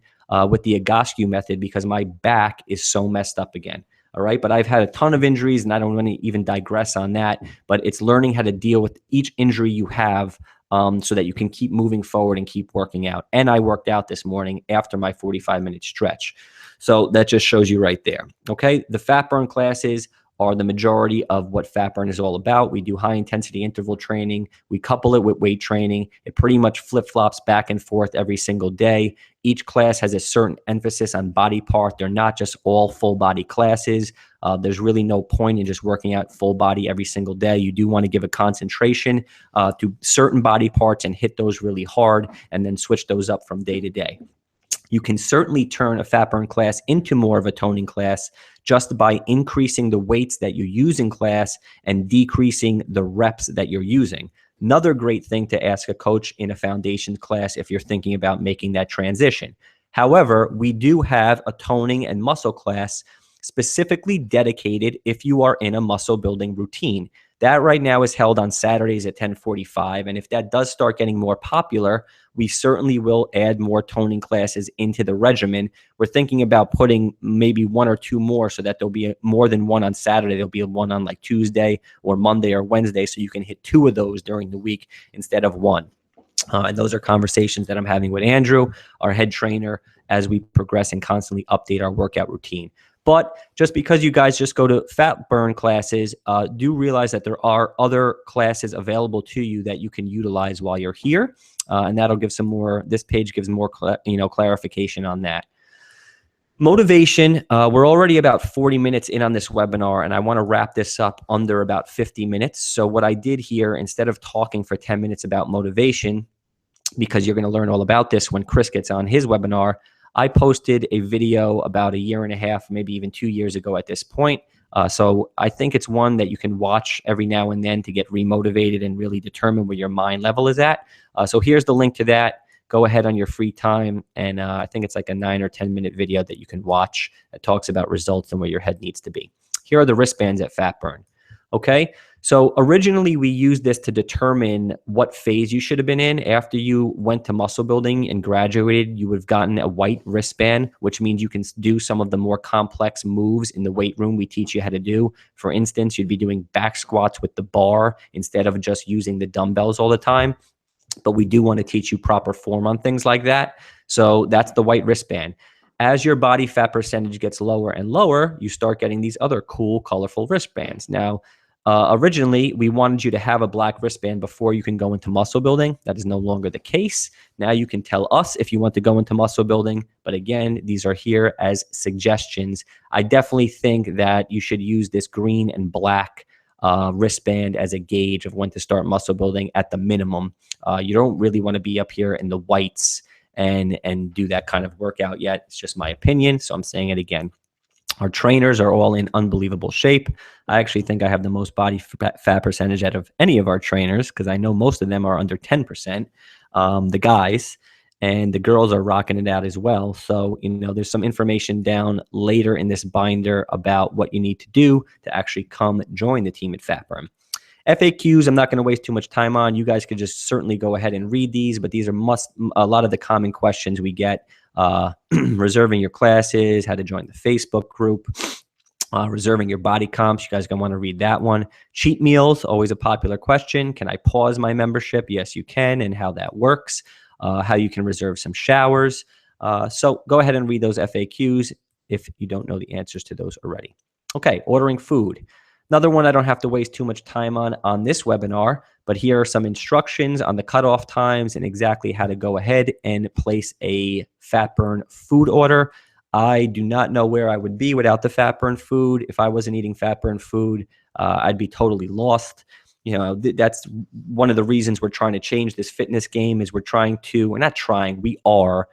with the Egoscue method because my back is so messed up again. All right. But I've had a ton of injuries and I don't want to even digress on that. But it's learning how to deal with each injury you have so that you can keep moving forward and keep working out. And I worked out this morning after my 45-minute stretch. So that just shows you right there. Okay. The fat burn classes are the majority of what fat burn is all about. We do high intensity interval training. We couple it with weight training. It pretty much flip-flops back and forth every single day. Each class has a certain emphasis on body part. They're not just all full body classes. There's really no point in just working out full body every single day. You do want to give a concentration to certain body parts and hit those really hard and then switch those up from day to day. You can certainly turn a fat burn class into more of a toning class just by increasing the weights that you use in class and decreasing the reps that you're using. Another great thing to ask a coach in a foundation class if you're thinking about making that transition. However, we do have a toning and muscle class specifically dedicated if you are in a muscle building routine. That right now is held on Saturdays at 10:45. And if that does start getting more popular, we certainly will add more toning classes into the regimen. We're thinking about putting maybe 1 or 2 more so that there'll be more than one on Saturday. There'll be one on like Tuesday or Monday or Wednesday. So you can hit 2 of those during the week instead of 1. And those are conversations that I'm having with Andrew, our head trainer, as we progress and constantly update our workout routine. But just because you guys just go to fat burn classes, do realize that there are other classes available to you that you can utilize while you're here. And that'll give some more, this page gives more clarification on that. Motivation, we're already about 40 minutes in on this webinar, and I want to wrap this up under about 50 minutes. So what I did here, instead of talking for 10 minutes about motivation, because you're going to learn all about this when Chris gets on his webinar, I posted a video about 1.5 years, maybe even 2 years ago at this point. So I think it's one that you can watch every now and then to get remotivated and really determine where your mind level is at. So here's the link to that. Go ahead on your free time. And I think it's like a 9 or 10 minute video that you can watch that talks about results and where your head needs to be. Here are the wristbands at Fat Burn. Okay. So originally we used this to determine what phase you should have been in. After you went to muscle building and graduated, you would have gotten a white wristband, which means you can do some of the more complex moves in the weight room we teach you how to do. For instance, you'd be doing back squats with the bar instead of just using the dumbbells all the time. But we do want to teach you proper form on things like that. So that's the white wristband. As your body fat percentage gets lower and lower, you start getting these other cool, colorful wristbands. Now, originally, we wanted you to have a black wristband before you can go into muscle building. That is no longer the case. Now you can tell us if you want to go into muscle building. But again, these are here as suggestions. I definitely think that you should use this green and black wristband as a gauge of when to start muscle building at the minimum. You don't really want to be up here in the whites and do that kind of workout yet. It's just my opinion, so I'm saying it again. Our trainers are all in unbelievable shape. I actually think I have the most body fat percentage out of any of our trainers because I know most of them are under 10%. the guys, and the girls are rocking it out as well. So, there's some information down later in this binder about what you need to do to actually come join the team at FatBurn. FAQs, I'm not going to waste too much time on. You guys could just certainly go ahead and read these, but these are a lot of the common questions we get. Reserving your classes, how to join the Facebook group, reserving your body comps. You guys are going to want to read that one. Cheat meals, always a popular question. Can I pause my membership? Yes, you can, and how that works. How you can reserve some showers. So go ahead and read those FAQs if you don't know the answers to those already. Okay, ordering food. Another one I don't have to waste too much time on this webinar, but here are some instructions on the cutoff times and exactly how to go ahead and place a FatBurn food order. I do not know where I would be without the FatBurn food. If I wasn't eating FatBurn food, I'd be totally lost. That's one of the reasons we're trying to change this fitness game is we're not trying, we are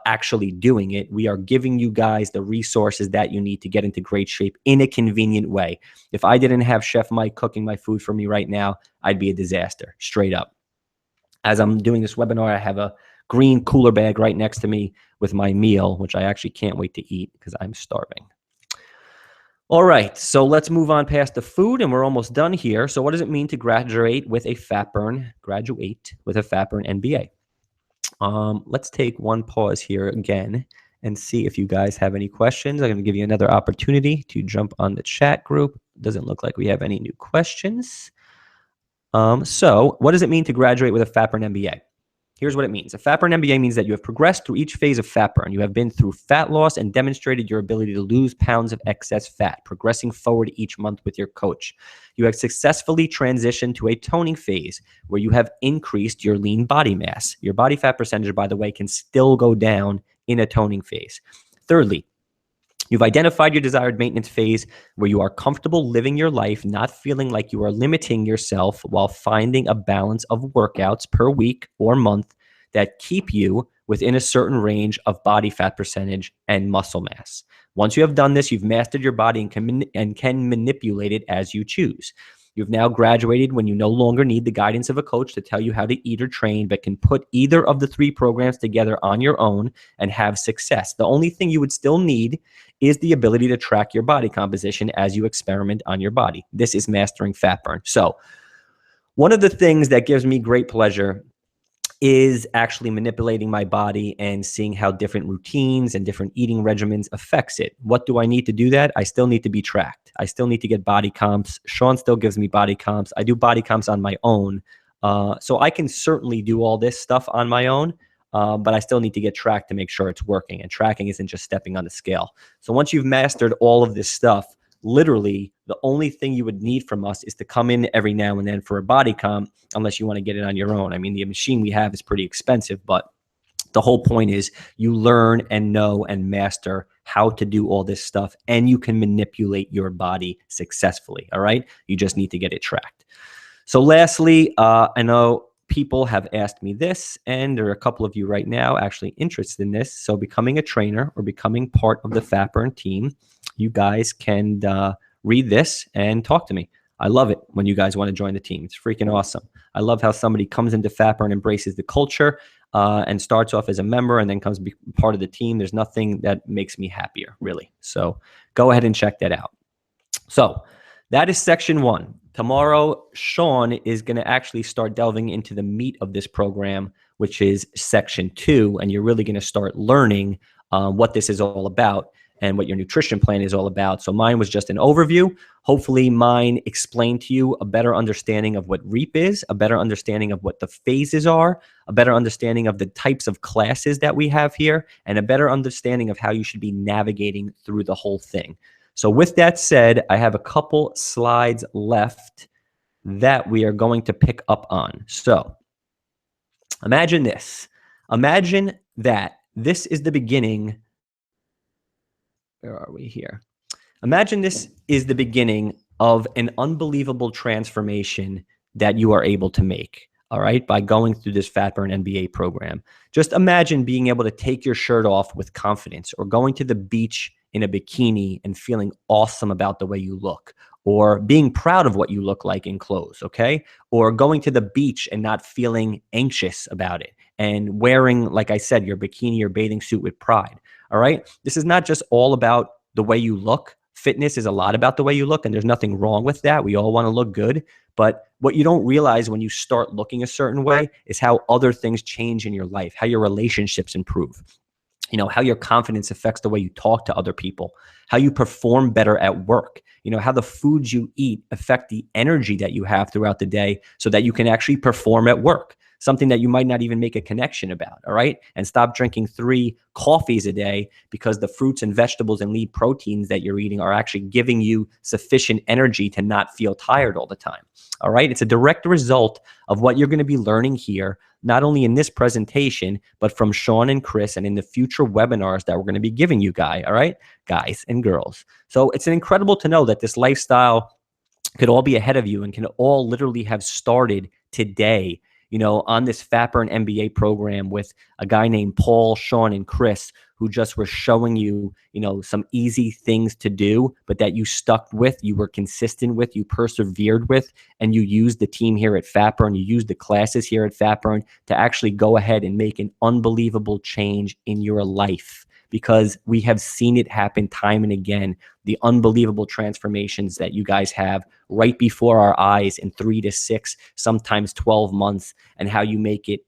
actually doing it. We are giving you guys the resources that you need to get into great shape in a convenient way. If I didn't have Chef Mike cooking my food for me right now, I'd be a disaster, straight up. As I'm doing this webinar, I have a green cooler bag right next to me with my meal, which I actually can't wait to eat because I'm starving. All right, so let's move on past the food, and we're almost done here. So what does it mean to graduate with a FatBurn MBA? Let's take one pause here again and see if you guys have any questions. I'm going to give you another opportunity to jump on the chat group. Doesn't look like we have any new questions. So what does it mean to graduate with a FatBurn MBA? Here's what it means. A FatBurn MBA means that you have progressed through each phase of FatBurn. You have been through fat loss and demonstrated your ability to lose pounds of excess fat, progressing forward each month with your coach. You have successfully transitioned to a toning phase where you have increased your lean body mass. Your body fat percentage, by the way, can still go down in a toning phase. Thirdly, you've identified your desired maintenance phase where you are comfortable living your life, not feeling like you are limiting yourself while finding a balance of workouts per week or month that keep you within a certain range of body fat percentage and muscle mass. Once you have done this, you've mastered your body and can manipulate it as you choose. You've now graduated when you no longer need the guidance of a coach to tell you how to eat or train, but can put either of the 3 programs together on your own and have success. The only thing you would still need is the ability to track your body composition as you experiment on your body. This is mastering fat burn. So one of the things that gives me great pleasure is actually manipulating my body and seeing how different routines and different eating regimens affects it. What do I need to do that? I still need to be tracked. I still need to get body comps. Sean still gives me body comps. I do body comps on my own. So I can certainly do all this stuff on my own, but I still need to get tracked to make sure it's working. And tracking isn't just stepping on the scale. So once you've mastered all of this stuff, literally the only thing you would need from us is to come in every now and then for a body comp, unless you want to get it on your own. I mean, the machine we have is pretty expensive, but the whole point is you learn and know and master how to do all this stuff, and you can manipulate your body successfully, all right? You just need to get it tracked. So lastly, I know people have asked me this, and there are a couple of you right now actually interested in this. So becoming a trainer or becoming part of the FatBurn team, you guys can read this and talk to me. I love it when you guys want to join the team. It's freaking awesome. I love how somebody comes into FatBurn, embraces the culture, and starts off as a member and then comes be part of the team. There's nothing that makes me happier, really. So go ahead and check that out. So that is section 1. Tomorrow, Sean is going to actually start delving into the meat of this program, which is section 2, and you're really going to start learning what this is all about and what your nutrition plan is all about. So mine was just an overview. Hopefully mine explained to you a better understanding of what REAP is, a better understanding of what the phases are, a better understanding of the types of classes that we have here, and a better understanding of how you should be navigating through the whole thing. So with that said, I have a couple slides left that we are going to pick up on. So imagine this. Imagine that this is the beginning. Where are we here? Imagine this is the beginning of an unbelievable transformation that you are able to make, all right, by going through this FatBurn MBA program. Just imagine being able to take your shirt off with confidence, or going to the beach in a bikini and feeling awesome about the way you look, or being proud of what you look like in clothes, okay? Or going to the beach and not feeling anxious about it and wearing, like I said, your bikini or bathing suit with pride, all right? This is not just all about the way you look. Fitness is a lot about the way you look, and there's nothing wrong with that. We all want to look good. But what you don't realize when you start looking a certain way is how other things change in your life, how your relationships improve, how your confidence affects the way you talk to other people, how you perform better at work, how the foods you eat affect the energy that you have throughout the day so that you can actually perform at work, something that you might not even make a connection about, all right? And stop drinking 3 coffees a day because the fruits and vegetables and lean proteins that you're eating are actually giving you sufficient energy to not feel tired all the time, all right? It's a direct result of what you're going to be learning here, not only in this presentation, but from Sean and Chris and in the future webinars that we're going to be giving you all right, guys and girls. So it's incredible to know that this lifestyle could all be ahead of you and can all literally have started today, on this FatBurn MBA program with a guy named Paul, Sean, and Chris, who just were showing you, some easy things to do, but that you stuck with, you were consistent with, you persevered with, and you used the team here at FatBurn, you used the classes here at FatBurn to actually go ahead and make an unbelievable change in your life, because we have seen it happen time and again, the unbelievable transformations that you guys have right before our eyes in 3 to 6, sometimes 12 months, and how you make it,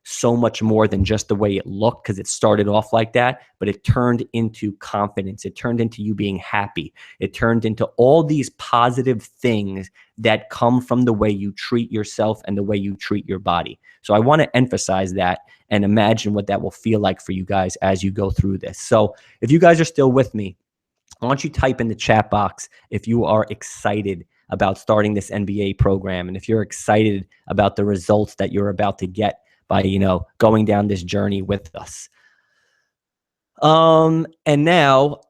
so much more than just the way it looked, because it started off like that, but it turned into confidence. It turned into you being happy. It turned into all these positive things that come from the way you treat yourself and the way you treat your body. So I want to emphasize that and imagine what that will feel like for you guys as you go through this. So if you guys are still with me, I want you to type in the chat box if you are excited about starting this MBA program, and if you're excited about the results that you're about to get by, going down this journey with us. And now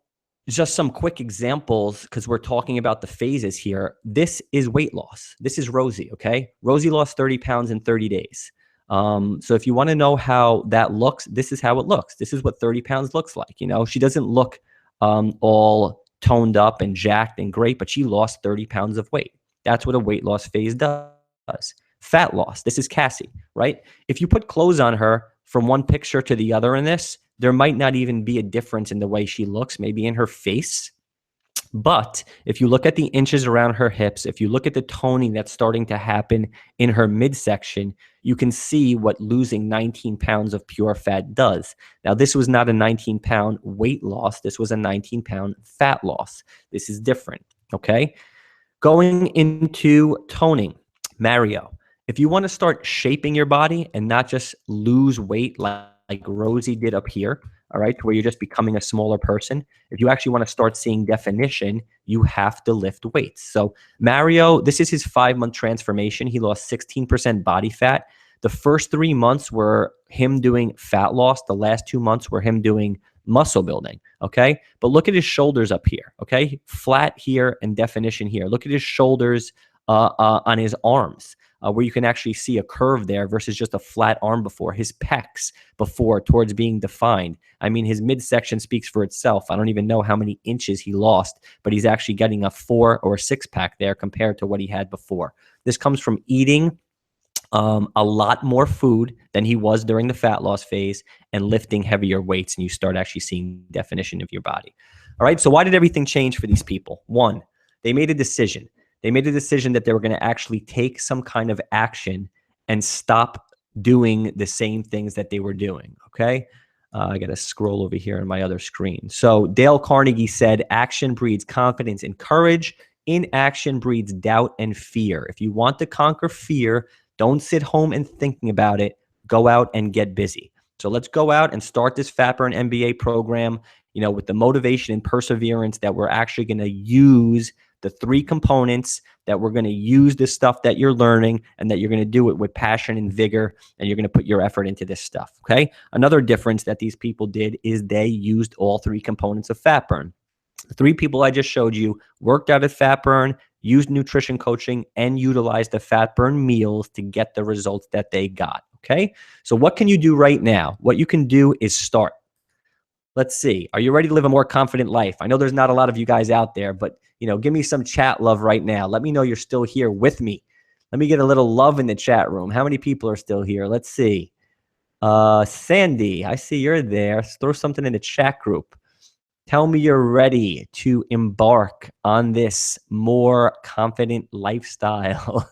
just some quick examples, because we're talking about the phases here. This is weight loss. This is Rosie, okay? Rosie lost 30 pounds in 30 days. So if you want to know how that looks, this is how it looks. This is what 30 pounds looks like. She doesn't look all toned up and jacked and great, but she lost 30 pounds of weight. That's what a weight loss phase does. Fat loss. This is Cassie, right? If you put clothes on her from one picture to the other in this, there might not even be a difference in the way she looks, maybe in her face. But if you look at the inches around her hips, if you look at the toning that's starting to happen in her midsection, you can see what losing 19 pounds of pure fat does. Now, this was not a 19-pound weight loss. This was a 19-pound fat loss. This is different, okay? Going into toning, Mario, if you want to start shaping your body and not just lose weight like Rosie did up here, all right, to where you're just becoming a smaller person, if you actually want to start seeing definition, you have to lift weights. So Mario, this is his 5-month transformation. He lost 16% body fat. The first 3 months were him doing fat loss. The last 2 months were him doing muscle building, okay? But look at his shoulders up here, okay? Flat here and definition here. Look at his shoulders on his arms, where you can actually see a curve there versus just a flat arm before. His pecs before towards being defined. I mean, his midsection speaks for itself. I don't even know how many inches he lost, but he's actually getting a 4 or 6 pack there compared to what he had before. This comes from eating a lot more food than he was during the fat loss phase and lifting heavier weights, and you start actually seeing definition of your body. All right, so why did everything change for these people? One, they made a decision. They made a decision that they were going to actually take some kind of action and stop doing the same things that they were doing, okay? I got to scroll over here on my other screen. So Dale Carnegie said, action breeds confidence and courage. Inaction breeds doubt and fear. If you want to conquer fear, don't sit home and thinking about it. Go out and get busy. So let's go out and start this FatBurn MBA program, with the motivation and perseverance that we're actually going to use the 3 components, that we're going to use the stuff that you're learning, and that you're going to do it with passion and vigor, and you're going to put your effort into this stuff, okay? Another difference that these people did is they used all 3 components of FatBurn. The 3 people I just showed you worked out at FatBurn, used nutrition coaching, and utilized the FatBurn meals to get the results that they got, okay? So what can you do right now? What you can do is start. Let's see. Are you ready to live a more confident life? I know there's not a lot of you guys out there, but give me some chat love right now. Let me know you're still here with me. Let me get a little love in the chat room. How many people are still here? Let's see. Sandy, I see you're there. Throw something in the chat group. Tell me you're ready to embark on this more confident lifestyle.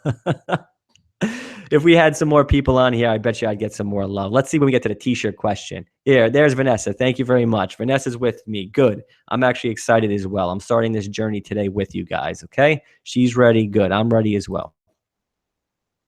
If we had some more people on here, I bet you I'd get some more love. Let's see when we get to the t-shirt question. Here, there's Vanessa. Thank you very much. Vanessa's with me. Good. I'm actually excited as well. I'm starting this journey today with you guys, okay? She's ready. Good. I'm ready as well.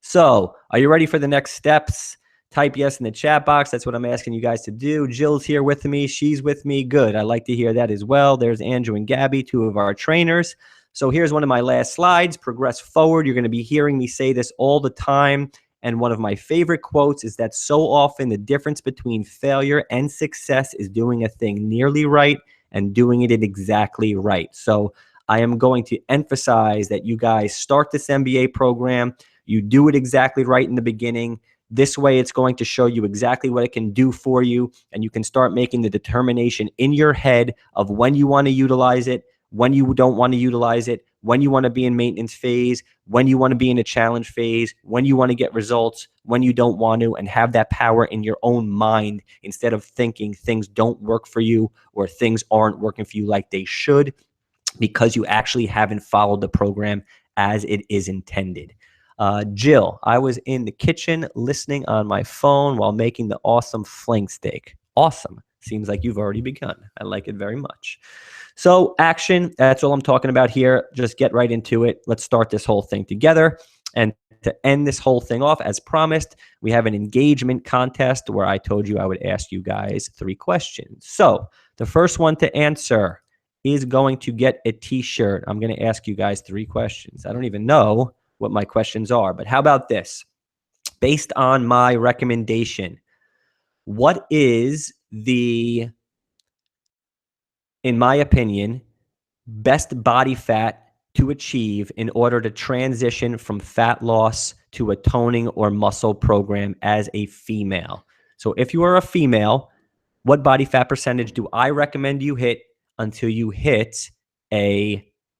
So, are you ready for the next steps? Type yes in the chat box. That's what I'm asking you guys to do. Jill's here with me. She's with me. Good. I like to hear that as well. There's Andrew and Gabby, two of our trainers. So here's one of my last slides. Progress forward. You're going to be hearing me say this all the time. And one of my favorite quotes is that so often the difference between failure and success is doing a thing nearly right and doing it exactly right. So I am going to emphasize that you guys start this MBA program. You do it exactly right in the beginning. This way, it's going to show you exactly what it can do for you, and you can start making the determination in your head of when you want to utilize it, when you don't want to utilize it, when you want to be in maintenance phase, when you want to be in a challenge phase, when you want to get results, when you don't want to, and have that power in your own mind instead of thinking things don't work for you or things aren't working for you like they should because you actually haven't followed the program as it is intended. Jill, I was in the kitchen listening on my phone while making the awesome flank steak. Awesome. Seems like you've already begun. I like it very much. So action, that's all I'm talking about here. Just get right into it. Let's start this whole thing together. And to end this whole thing off, as promised, we have an engagement contest where I told you I would ask you guys 3 questions. So the first one to answer is going to get a t-shirt. I'm going to ask you guys 3 questions. I don't even know what my questions are, but how about this? Based on my recommendation, what is the, in my opinion, best body fat to achieve in order to transition from fat loss to a toning or muscle program as a female? So if you are a female, what body fat percentage do I recommend you hit until you hit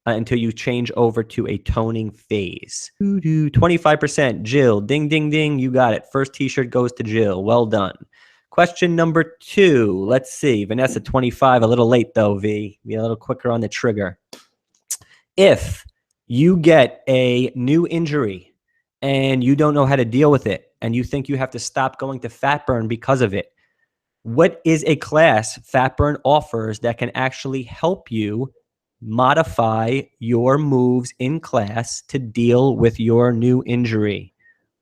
until you change over to a toning phase? 25%. Jill, ding, ding, ding. You got it. First t-shirt goes to Jill. Well done. Question number 2. Let's see. Vanessa, 25. A little late though, V. Be a little quicker on the trigger. If you get a new injury and you don't know how to deal with it and you think you have to stop going to fat burn because of it, what is a class Fat Burn offers that can actually help you modify your moves in class to deal with your new injury?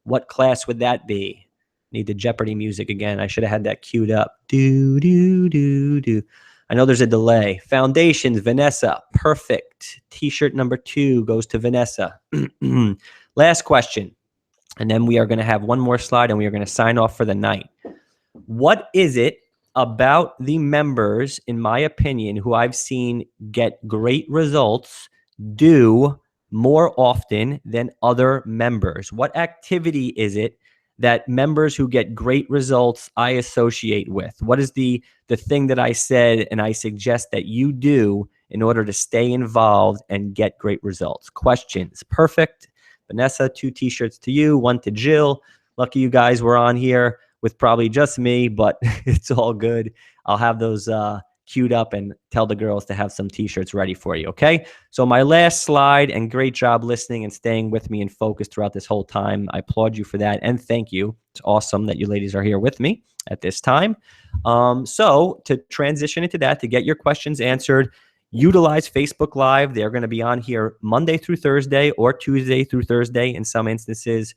What class would that be? Need the Jeopardy music again. I should have had that queued up. Do, do, do, do. I know there's a delay. Foundations, Vanessa. Perfect. T-shirt number 2 goes to Vanessa. Last question. And then we are going to have one more slide and we are going to sign off for the night. What is it about the members, in my opinion, who I've seen get great results do more often than other members? What activity is it that members who get great results I associate with? What is the thing that I said and I suggest that you do in order to stay involved and get great results? Questions. Perfect. Vanessa, 2 t-shirts to you, 1 to Jill. Lucky you guys were on here with probably just me, but it's all good. I'll have those queued up and tell the girls to have some t-shirts ready for you, okay? So my last slide, and great job listening and staying with me and focused throughout this whole time. I applaud you for that, and thank you. It's awesome that you ladies are here with me at this time. So to transition into that, to get your questions answered, utilize Facebook Live. They're going to be on here Monday through Thursday or Tuesday through Thursday in some instances.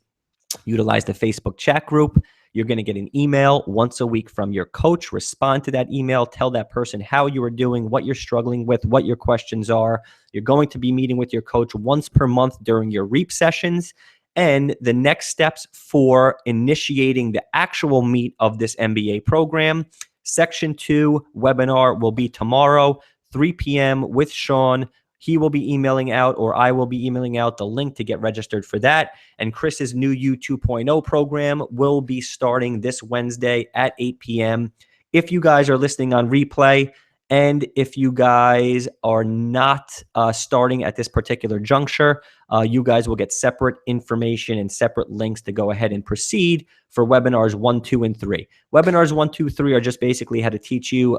Utilize the Facebook chat group. You're going to get an email once a week from your coach. Respond to that email. Tell that person how you are doing, what you're struggling with, what your questions are. You're going to be meeting with your coach once per month during your REAP sessions. And the next steps for initiating the actual meat of this MBA program, Section 2 webinar will be tomorrow, 3 p.m. with Sean. He will be emailing out, or I will be emailing out the link to get registered for that. And Chris's new U 2.0 program will be starting this Wednesday at 8 p.m. If you guys are listening on replay, and if you guys are not starting at this particular juncture, you guys will get separate information and separate links to go ahead and proceed for webinars 1, 2, and 3. Webinars 1, 2, 3 are just basically how to teach you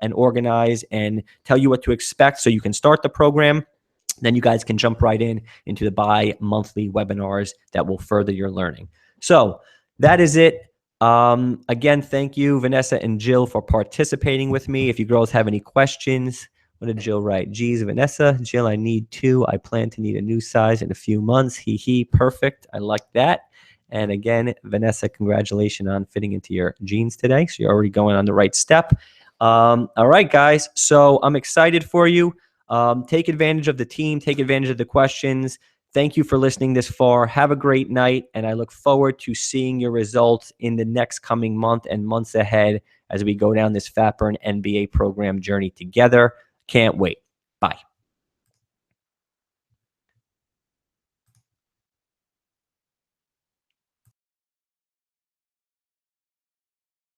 and organize and tell you what to expect so you can start the program. Then you guys can jump right into the bi-monthly webinars that will further your learning. So that is it. Again, thank you, Vanessa and Jill, for participating with me. If you girls have any questions, what did Jill write? Geez, Vanessa, Jill, I need 2. I plan to need a new size in a few months. Hee hee, perfect. I like that. And again, Vanessa, congratulations on fitting into your jeans today. So you're already going on the right step. All right, guys. So I'm excited for you. Take advantage of the team. Take advantage of the questions. Thank you for listening this far. Have a great night, and I look forward to seeing your results in the next coming month and months ahead as we go down this FAPR and MBA program journey together. Can't wait. Bye.